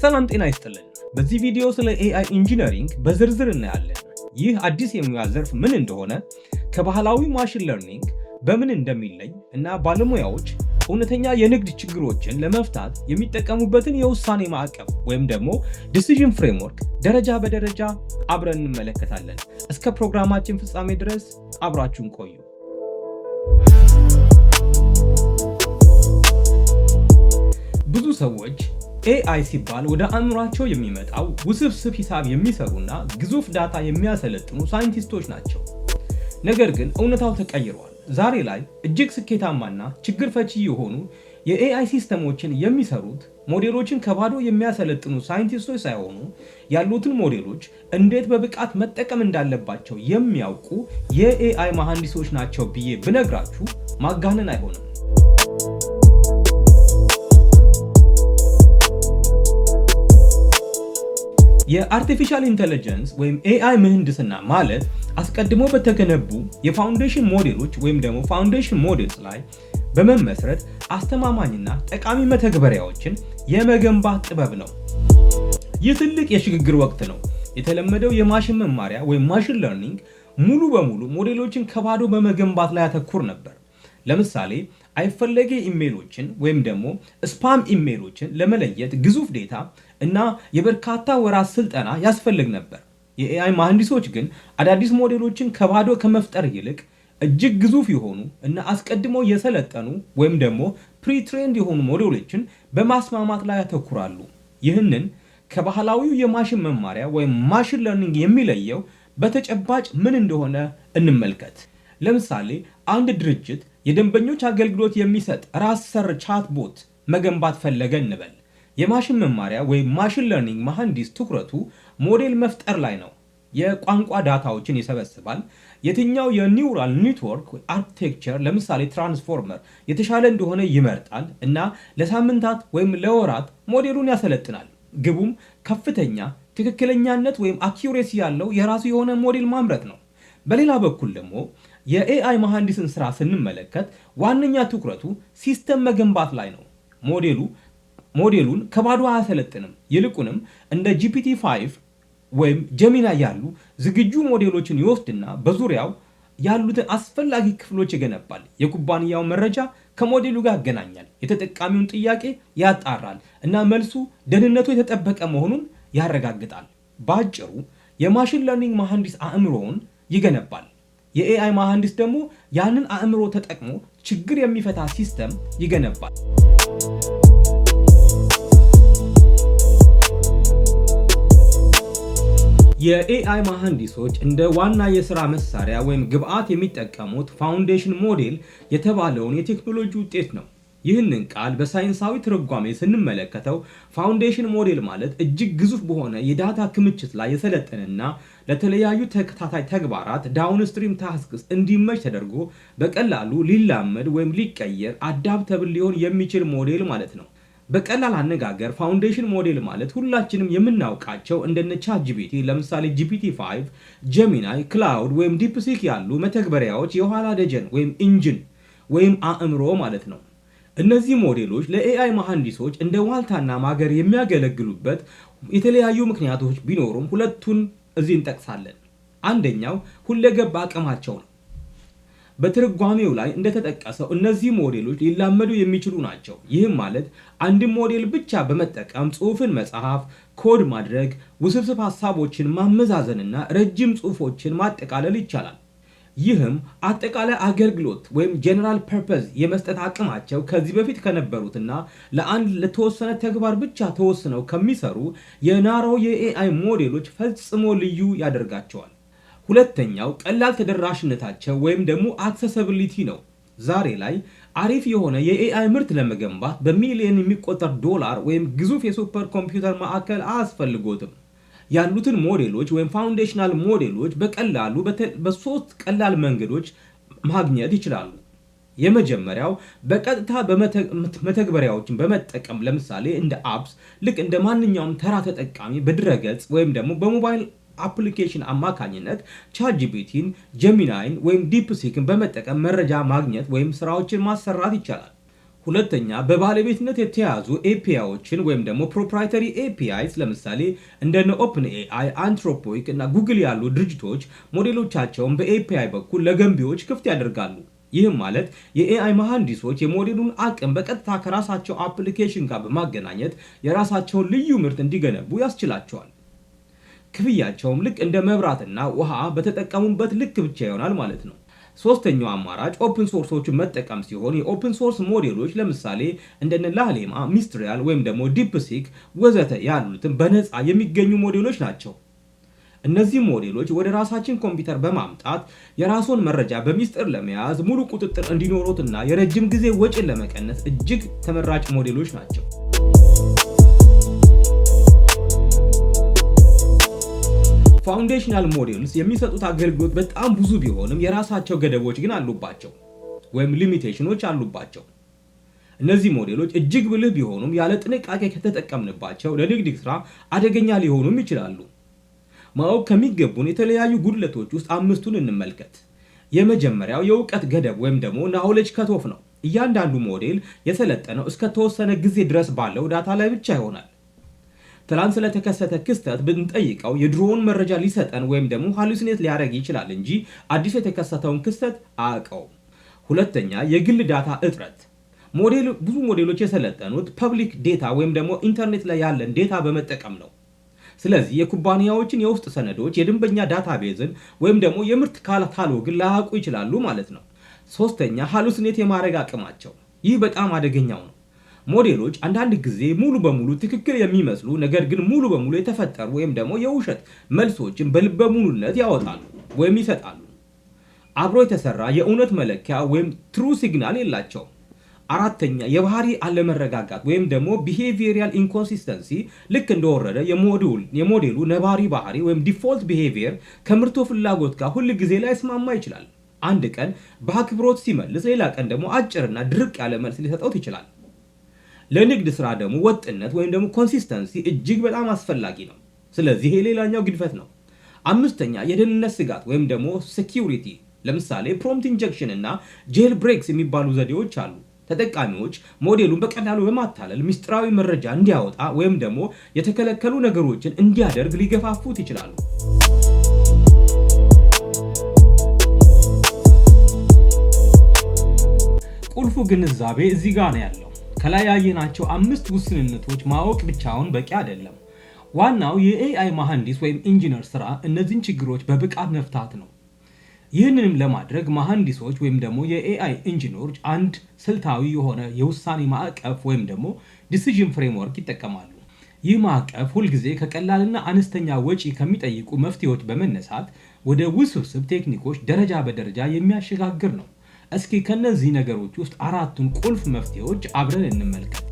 ሰላም ጤና ይስጥልን። በዚህ ቪዲዮ ስለ AI ኢንጂነሪንግ በዝርዝር እናያለን። ይህ አዲስ የሙያ ዘርፍ ምን እንደሆነ፣ ከባህላዊ ማሽን ለርኒንግ በምን እንደሚለይ እና ባለሙያዎች እውነተኛ የንግድ ችግሮችን ለመፍታት የሚጠቀሙበትን የውሳኔ ማዕቀፍ ወይም ደግሞ ዲሲዥን ፍሬምወርክ ደረጃ በደረጃ አብረን እንመለከታለን። እስከ ፕሮግራማችን ፍጻሜ ድረስ አብራችሁን ቆዩ። ብዙ ሰዎች AI ሲባል ወደ አእምሯቸው የሚመጣው ውስብስብ ሂሳብ የሚሰሩና ግዙፍ ዳታ የሚያሰለጥኑ ሳይንቲስቶች ናቸው። ነገር ግን እውነታው ተቀይሯል። ዛሬ ላይ እጅግ ስኬታማና ችግር ፈቺ የሆኑ የAI ሲስተሞችን የሚሰሩት ሞዴሎችን ከባዶ የሚያሰለጥኑ ሳይንቲስቶች ሳይሆኑ ያሉትን ሞዴሎች እንዴት በብቃት መጠቀም እንዳለባቸው የሚያውቁ የAI መሐንዲሶች ናቸው ብዬ ብነግራችሁ ማጋነን አይሆንም። የአርቲፊሻል ኢንተለጀንስ ወይም AI ምህንድስና ማለት አስቀድሞ በተገነቡ የፋውንዴሽን ሞዴሎች ወይም ደግሞ ፋውንዴሽን ሞዴልስ ላይ በመመስረት አስተማማኝና ጠቃሚ መተግበሪያዎችን የመገንባት ጥበብ ነው። ይህ ትልቅ የሽግግር ወቅት ነው። የተለመደው የማሽን መማሪያ ወይም ማሽን ለርኒንግ ሙሉ በሙሉ ሞዴሎችን ከባዶ በመገንባት ላይ ያተኩር ነበር። ለምሳሌ አይፈለጌ ኢሜሎችን ወይም ደግሞ ስፓም ኢሜሎችን ለመለየት ግዙፍ ዴታ እና የበርካታ ወራት ስልጠና ያስፈልግ ነበር። የAI መሐንዲሶች ግን አዳዲስ ሞዴሎችን ከባዶ ከመፍጠር ይልቅ እጅግ ግዙፍ የሆኑ እና አስቀድመው የሰለጠኑ ወይም ደግሞ ፕሪ-ትሬንድ የሆኑ ሞዴሎችን በማስማማት ላይ ያተኩራሉ። ይህንን ከባህላዊው የማሽን መማሪያ ወይም ማሽን ለርኒንግ የሚለየው በተጨባጭ ምን እንደሆነ እንመልከት። ለምሳሌ አንድ ድርጅት የደንበኞች አገልግሎት የሚሰጥ ራስ ሰር ቻትቦት መገንባት ፈለገ እንበል። የማሽን መማሪያ ወይም ማሽን ለርኒንግ መሐንዲስ ትኩረቱ ሞዴል መፍጠር ላይ ነው። የቋንቋ ዳታዎችን ይሰበስባል። የትኛው የኒውራል ኔትወርክ አርኪቴክቸር ለምሳሌ ትራንስፎርመር የተሻለ እንደሆነ ይመርጣል እና ለሳምንታት ወይም ለወራት ሞዴሉን ያሰለጥናል። ግቡም ከፍተኛ ትክክለኛነት ወይም አኪዩሬሲ ያለው የራሱ የሆነ ሞዴል ማምረት ነው። በሌላ በኩል ደግሞ የAI መሐንዲስን ስራ ስንመለከት ዋነኛ ትኩረቱ ሲስተም መገንባት ላይ ነው። ሞዴሉን ከባዶ አያሰለጥንም። ይልቁንም እንደ GPT-5 ወይም ጀሚናይ ያሉ ዝግጁ ሞዴሎችን ይወስድና በዙሪያው ያሉትን አስፈላጊ ክፍሎች ይገነባል። የኩባንያው መረጃ ከሞዴሉ ጋር ያገናኛል፣ የተጠቃሚውን ጥያቄ ያጣራል እና መልሱ ደህንነቱ የተጠበቀ መሆኑን ያረጋግጣል። በአጭሩ የማሽን ለርኒንግ መሐንዲስ አእምሮውን ይገነባል። የAI መሐንዲስ ደግሞ ያንን አእምሮ ተጠቅሞ ችግር የሚፈታ ሲስተም ይገነባል። የAI መሐንዲሶች እንደ ዋና የሥራ መሳሪያ ወይም ግብዓት የሚጠቀሙት ፋውንዴሽን ሞዴል የተባለውን የቴክኖሎጂ ውጤት ነው። ይህንን ቃል በሳይንሳዊ ትርጓሜ ስንመለከተው ፋውንዴሽን ሞዴል ማለት እጅግ ግዙፍ በሆነ የዳታ ክምችት ላይ የሰለጠነና ለተለያዩ ተከታታይ ተግባራት ዳውንስትሪም ታስክስ እንዲመች ተደርጎ በቀላሉ ሊላመድ ወይም ሊቀየር አዳፕተብል ሊሆን የሚችል ሞዴል ማለት ነው። በቀላል አነጋገር ፋውንዴሽን ሞዴል ማለት ሁላችንም የምናውቃቸው እንደነ ቻትጂፒቲ ለምሳሌ GPT-5፣ ጀሚናይ፣ ክላውድ ወይም ዲፕሲክ ያሉ መተግበሪያዎች የኋላ ደጀን ወይም ኢንጂን ወይም አእምሮ ማለት ነው። እነዚህ ሞዴሎች ለAI መሐንዲሶች እንደ ዋልታና ማገር የሚያገለግሉበት የተለያዩ ምክንያቶች ቢኖሩም ሁለቱን እዚህ እንጠቅሳለን። አንደኛው ሁለገብ አቅማቸው ነው። በትርጓሜው ላይ እንደተጠቀሰው እነዚህ ሞዴሎች ሊላመዱ የሚችሉ ናቸው። ይህም ማለት አንድን ሞዴል ብቻ በመጠቀም ጽሑፍን መጻፍ፣ ኮድ ማድረግ፣ ውስብስብ ሐሳቦችን ማመዛዘንና ረጅም ጽሑፎችን ማጠቃለል ይቻላል። ይህም አጠቃላይ አገልግሎት ወይም ጀነራል ፐርፐዝ የመስጠት አቅማቸው ከዚህ በፊት ከነበሩትና ለአንድ ለተወሰነ ተግባር ብቻ ተወስነው ከሚሰሩ የናሮ የAI ሞዴሎች ፈጽሞ ልዩ ያደርጋቸዋል። ሁለተኛው ቀላል ተደራሽነታቸው ወይም ደግሞ አክሰሲቢሊቲ ነው። ዛሬ ላይ አሪፍ የሆነ የAI ምርት ለመገንባት በሚሊዮን የሚቆጠር ዶላር ወይም ግዙፍ የሱፐር ኮምፒውተር ማዕከል አያስፈልጎትም። ያሉትን ሞዴሎች ወይም ፋውንዴሽናል ሞዴሎች በቀላሉ በሶስት ቀላል መንገዶች ማግኘት ይችላሉ። የመጀመሪያው በቀጥታ መተግበሪያዎችን በመጠቀም ለምሳሌ እንደ አፕስ ልክ እንደ ማንኛውም ተራ ተጠቃሚ በድረገጽ ወይም ደግሞ በሞባይል አፕሊኬሽን አማካኝነት ቻትጂፒቲን፣ ጀሚናይን ወይም ዲፕሲክን በመጠቀም መረጃ ማግኘት ወይም ስራዎችን ማሰራት ይቻላል። ሁለተኛ በባለቤትነት የተያዙ APIዎችን ወይም ደግሞ proprietary APIs ለምሳሌ እንደነ OpenAI፣ Anthropic እና Google ያሉ ድርጅቶች ሞዴሎቻቸውን በAPI በኩል ለገንቢዎች ክፍት ያደርጋሉ። ይህም ማለት የAI መሐንዲሶች የሞዴሉን አቅም በቀጥታ ከራሳቸው አፕሊኬሽን ጋር በማገናኘት የራሳቸውን ልዩ ምርት እንዲገነቡ ያስችላቸዋል። ክፍያቸውም ልክ እንደ መብራትና ውሃ በተጠቀሙበት ልክ ብቻ ይሆናል ማለት ነው። ሶስተኛው አማራጭ ኦፕን ሶርሶችን መጠቀም ሲሆን የኦፕን ሶርስ ሞዴሎች ለምሳሌ እንደነ ላሌማ፣ ሚስትሪያል ወይም ደግሞ ዲፕሲክ ወዘተ ያሉትን በነፃ የሚገኙ ሞዴሎች ናቸው። እነዚህ ሞዴሎች ወደ ራሳችን ኮምፒውተር በማምጣት የራስዎን መረጃ በሚስጥር ለመያዝ ሙሉ ቁጥጥር እንዲኖሩትና የረጅም ጊዜ ወጪን ለመቀነስ እጅግ ተመራጭ ሞዴሎች ናቸው። ፋውንዴሽናል ሞዴልስ የሚሰጡት አገልግሎት በጣም ብዙ ቢሆንም የራሳቸው ገደቦች ግን አሉባቸው ወይም ሊሚቴሽኖች አሉባቸው። እነዚህ ሞዴሎች እጅግ ብልህ ቢሆኑም ያለ ጥንቃቄ ከተጠቀምንባቸው ለንግድ ስራ አደገኛ ሊሆኑም ይችላሉ። ማወቅ ከሚገቡን የተለያዩ ጉድለቶች ውስጥ አምስቱን እንመልከት። የመጀመሪያው የእውቀት ገደብ ወይም ደግሞ ናውሌጅ ከቶፍ ነው። እያንዳንዱ ሞዴል የሰለጠነው እስከ ተወሰነ ጊዜ ድረስ ባለው ዳታ ላይ ብቻ ይሆናል። ትላንት ስለተከሰተ ክስተት ብንጠይቀው የድሮውን መረጃ ሊሰጠን ወይም ደግሞ ሃሉሲኔት ሊያደርግ ይችላል እንጂ አዲስ የተከሰተውን ክስተት አያውቀውም። ሁለተኛ የግል ዳታ እጥረት። ብዙ ሞዴሎች የሰለጠኑት ፐብሊክ ዴታ ወይም ደግሞ ኢንተርኔት ላይ ያለን ዴታ በመጠቀም ነው። ስለዚህ የኩባንያዎችን የውስጥ ሰነዶች፣ የደንበኛ ዳታቤዝን ወይም ደግሞ የምርት ካታሎግን ላያውቁ ይችላሉ ማለት ነው። ሶስተኛ ሃሉሲኔት የማድረግ አቅማቸው። ይህ በጣም አደገኛው ነው። ሞዴሎች አንዳንድ ጊዜ ሙሉ በሙሉ ትክክል የሚመስሉ ነገር ግን ሙሉ በሙሉ የተፈጠሩ ወይም ደግሞ የውሸት መልሶችን በልበ ሙሉነት ያወጣሉ ወይም ይሰጣሉ። አብሮ የተሰራ የእውነት መለኪያ ወይም ትሩ ሲግናል የላቸውም። አራተኛ የባህሪ አለመረጋጋት ወይም ደግሞ ቢሄቪየራል ኢንኮንሲስተንሲ። ልክ እንደወረደ የሞዴሉ ነባሪ ባህሪ ወይም ዲፎልት ቢሄቪየር ከምርቱ ፍላጎት ጋር ሁል ጊዜ ላይ ስማማ ይችላል። አንድ ቀን በአክብሮት ሲመልስ፣ ሌላ ቀን ደግሞ አጭርና ድርቅ ያለ መልስ ሊሰጠው ይችላል። ለንግድ ስራ ደግሞ ወጥነት ወይም ደግሞ ኮንሲስተንሲ እጅግ በጣም አስፈላጊ ነው። ስለዚህ ይሄ ሌላኛው ግድፈት ነው። አምስተኛ የደህንነት ስጋት ወይም ደግሞ ሴኪዩሪቲ። ለምሳሌ ፕሮምፕት ኢንጀክሽን እና ጄል ብሬክስ የሚባሉ ዘዴዎች አሉ። ተጠቃሚዎች ሞዴሉን በቀላሉ በማታለል ሚስጥራዊ መረጃ እንዲያወጣ ወይም ደግሞ የተከለከሉ ነገሮችን እንዲያደርግ ሊገፋፉት ይችላሉ። ቁልፉ ግንዛቤ እዚህ ጋር ነው ያለው። ከላይ ያየናቸው 5 ውስንነቶች ማወቅ ብቻውን በቂ አይደለም። ዋናው የኤአይ መሐንዲስ ወይም ኢንጂነር ስራ እነዚህን ችግሮች በብቃት መፍታት ነው። ይህንንም ለማድረግ መሐንዲሶች ወይም ደግሞ የኤአይ ኢንጂነሮች አንድ ስልታዊ የሆነ የውሳኔ ማዕቀፍ ወይም ደግሞ ዲሲዥን ፍሬምወርክ ይጠቀማሉ። ይህ ማዕቀፍ ሁልጊዜ ከቀላልና አነስተኛ ወጪ ከሚጠይቁ መፍትሄዎች በመነሳት ወደ ውስብስብ ቴክኒኮች ደረጃ በደረጃ የሚያሸጋግር ነው። እስኪ ከነዚህ ነገሮች ውስጥ አራቱን ቁልፍ መፍትሄዎች አብረን እንመልከት።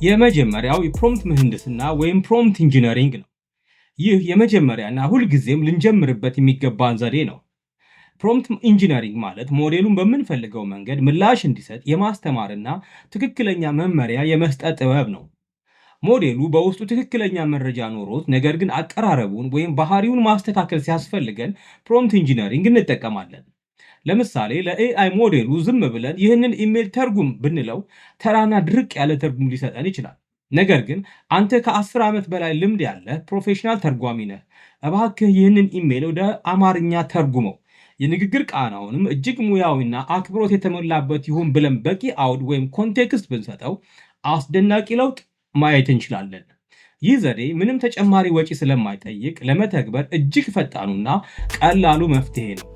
የመጀመሪያው የፕሮምፕት ምህንድስና ወይም ፕሮምፕት ኢንጂነሪንግ ነው። ይህ የመጀመሪያና ሁልጊዜም ልንጀምርበት የሚገባን ዘዴ ነው። ፕሮምፕት ኢንጂነሪንግ ማለት ሞዴሉን በምንፈልገው መንገድ ምላሽ እንዲሰጥ የማስተማርና ትክክለኛ መመሪያ የመስጠት ጥበብ ነው። ሞዴሉ በውስጡ ትክክለኛ መረጃ ኖሮት ነገር ግን አቀራረቡን ወይም ባህሪውን ማስተካከል ሲያስፈልገን ፕሮምፕት ኢንጂነሪንግ እንጠቀማለን። ለምሳሌ ለኤአይ ሞዴሉ ዝም ብለን ይህንን ኢሜል ተርጉም ብንለው ተራና ድርቅ ያለ ትርጉም ሊሰጠን ይችላል። ነገር ግን አንተ ከ10 ዓመት በላይ ልምድ ያለህ ፕሮፌሽናል ተርጓሚ ነህ፣ እባክህ ይህንን ኢሜል ወደ አማርኛ ተርጉመው፣ የንግግር ቃናውንም እጅግ ሙያዊና አክብሮት የተሞላበት ይሁን ብለን በቂ አውድ ወይም ኮንቴክስት ብንሰጠው አስደናቂ ለውጥ ማየት እንችላለን። ይህ ዘዴ ምንም ተጨማሪ ወጪ ስለማይጠይቅ ለመተግበር እጅግ ፈጣኑና ቀላሉ መፍትሄ ነው።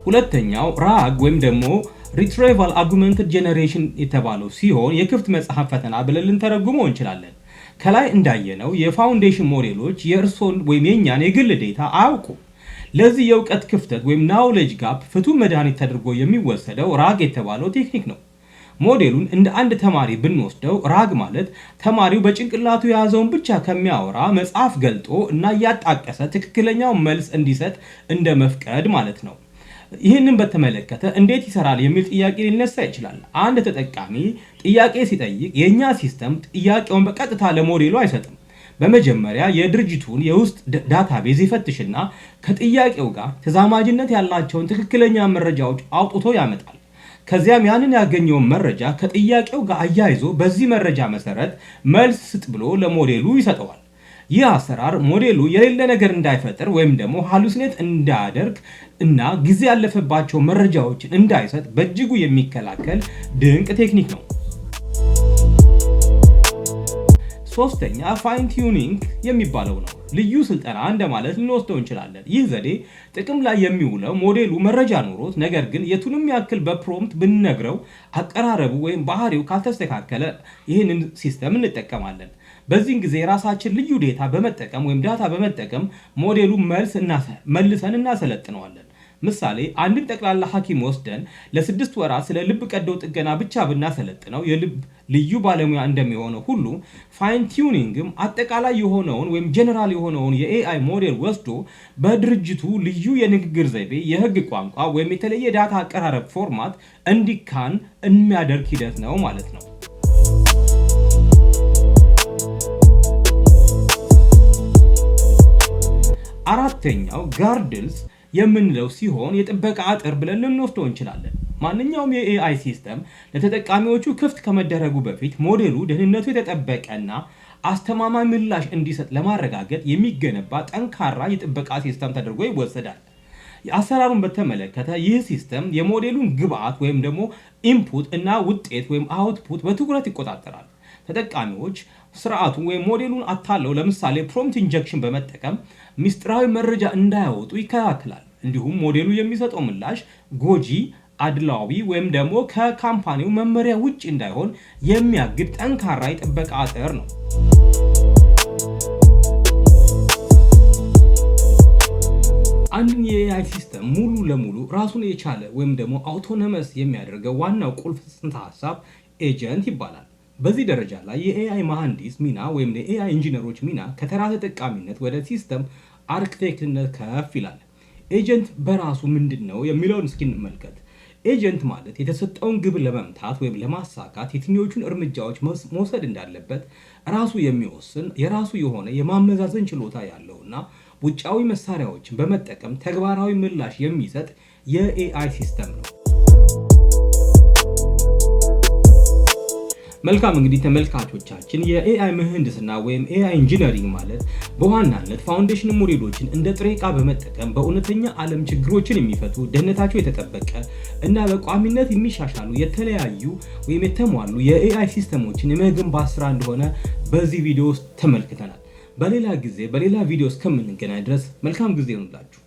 ሁለተኛው ራግ ወይም ደግሞ ሪትሪቫል አጉመንትድ ጄነሬሽን የተባለው ሲሆን የክፍት መጽሐፍ ፈተና ብለን ልንተረጉመው እንችላለን። ከላይ እንዳየነው የፋውንዴሽን ሞዴሎች የእርሶን ወይም የኛን የግል ዴታ አያውቁም። ለዚህ የእውቀት ክፍተት ወይም ናውሌጅ ጋፕ ፍቱን መድኃኒት ተደርጎ የሚወሰደው ራግ የተባለው ቴክኒክ ነው። ሞዴሉን እንደ አንድ ተማሪ ብንወስደው ራግ ማለት ተማሪው በጭንቅላቱ የያዘውን ብቻ ከሚያወራ መጽሐፍ ገልጦ እና እያጣቀሰ ትክክለኛውን መልስ እንዲሰጥ እንደ መፍቀድ ማለት ነው። ይህንን በተመለከተ እንዴት ይሰራል የሚል ጥያቄ ሊነሳ ይችላል። አንድ ተጠቃሚ ጥያቄ ሲጠይቅ የኛ ሲስተም ጥያቄውን በቀጥታ ለሞዴሉ አይሰጥም። በመጀመሪያ የድርጅቱን የውስጥ ዳታቤዝ ይፈትሽና ከጥያቄው ጋር ተዛማጅነት ያላቸውን ትክክለኛ መረጃዎች አውጥቶ ያመጣል። ከዚያም ያንን ያገኘውን መረጃ ከጥያቄው ጋር አያይዞ በዚህ መረጃ መሰረት መልስ ስጥ ብሎ ለሞዴሉ ይሰጠዋል። ይህ አሰራር ሞዴሉ የሌለ ነገር እንዳይፈጥር ወይም ደግሞ ሃሉሲኔት እንዳያደርግ እና ጊዜ ያለፈባቸው መረጃዎችን እንዳይሰጥ በእጅጉ የሚከላከል ድንቅ ቴክኒክ ነው። ሶስተኛ ፋይን ቲዩኒንግ የሚባለው ነው። ልዩ ስልጠና እንደማለት ልንወስደው እንችላለን። ይህ ዘዴ ጥቅም ላይ የሚውለው ሞዴሉ መረጃ ኖሮት ነገር ግን የቱንም ያክል በፕሮምፕት ብንነግረው አቀራረቡ ወይም ባህሪው ካልተስተካከለ ይህንን ሲስተም እንጠቀማለን። በዚህን ጊዜ የራሳችን ልዩ ዴታ በመጠቀም ወይም ዳታ በመጠቀም ሞዴሉ መልሰን እናሰለጥነዋለን። ምሳሌ አንድን ጠቅላላ ሐኪም ወስደን ለ6 ወራት ስለ ልብ ቀዶ ጥገና ብቻ ብናሰለጥነው የልብ ልዩ ባለሙያ እንደሚሆነው ሁሉ ፋይን ቲዩኒንግም አጠቃላይ የሆነውን ወይም ጀነራል የሆነውን የኤአይ ሞዴል ወስዶ በድርጅቱ ልዩ የንግግር ዘይቤ፣ የህግ ቋንቋ ወይም የተለየ ዳታ አቀራረብ ፎርማት እንዲካን የሚያደርግ ሂደት ነው ማለት ነው። አራተኛው ጋርድልስ የምንለው ሲሆን የጥበቃ አጥር ብለን ልንወስደው እንችላለን። ማንኛውም የኤአይ ሲስተም ለተጠቃሚዎቹ ክፍት ከመደረጉ በፊት ሞዴሉ ደህንነቱ የተጠበቀና አስተማማኝ ምላሽ እንዲሰጥ ለማረጋገጥ የሚገነባ ጠንካራ የጥበቃ ሲስተም ተደርጎ ይወሰዳል። አሰራሩን በተመለከተ ይህ ሲስተም የሞዴሉን ግብአት ወይም ደግሞ ኢንፑት እና ውጤት ወይም አውትፑት በትኩረት ይቆጣጠራል። ተጠቃሚዎች ስርዓቱን ወይም ሞዴሉን አታለው ለምሳሌ ፕሮምፕት ኢንጀክሽን በመጠቀም ሚስጥራዊ መረጃ እንዳያወጡ ይከላከላል። እንዲሁም ሞዴሉ የሚሰጠው ምላሽ ጎጂ፣ አድላዊ ወይም ደግሞ ከካምፓኒው መመሪያ ውጭ እንዳይሆን የሚያግድ ጠንካራ የጥበቃ አጥር ነው። አንድን የኤአይ ሲስተም ሙሉ ለሙሉ ራሱን የቻለ ወይም ደግሞ አውቶኖመስ የሚያደርገው ዋናው ቁልፍ ጽንሰ ሐሳብ ኤጀንት ይባላል። በዚህ ደረጃ ላይ የኤአይ መሐንዲስ ሚና ወይም የኤአይ ኢንጂነሮች ሚና ከተራ ተጠቃሚነት ወደ ሲስተም አርክቴክትነት ከፍ ይላል። ኤጀንት በራሱ ምንድነው የሚለውን እስኪ እንመልከት። ኤጀንት ማለት የተሰጠውን ግብ ለመምታት ወይም ለማሳካት የትኞቹን እርምጃዎች መውሰድ እንዳለበት ራሱ የሚወስን የራሱ የሆነ የማመዛዘን ችሎታ ያለውና ውጫዊ መሳሪያዎችን በመጠቀም ተግባራዊ ምላሽ የሚሰጥ የኤአይ ሲስተም ነው። መልካም እንግዲህ ተመልካቾቻችን የኤአይ ምህንድስና ወይም ኤአይ ኢንጂነሪንግ ማለት በዋናነት ፋውንዴሽን ሞዴሎችን እንደ ጥሬ ዕቃ በመጠቀም በእውነተኛ ዓለም ችግሮችን የሚፈቱ ደህንነታቸው የተጠበቀ እና በቋሚነት የሚሻሻሉ የተለያዩ ወይም የተሟሉ የኤአይ ሲስተሞችን የመገንባት ስራ እንደሆነ በዚህ ቪዲዮ ውስጥ ተመልክተናል። በሌላ ጊዜ በሌላ ቪዲዮ እስከምንገናኝ ድረስ መልካም ጊዜ ይሁንላችሁ።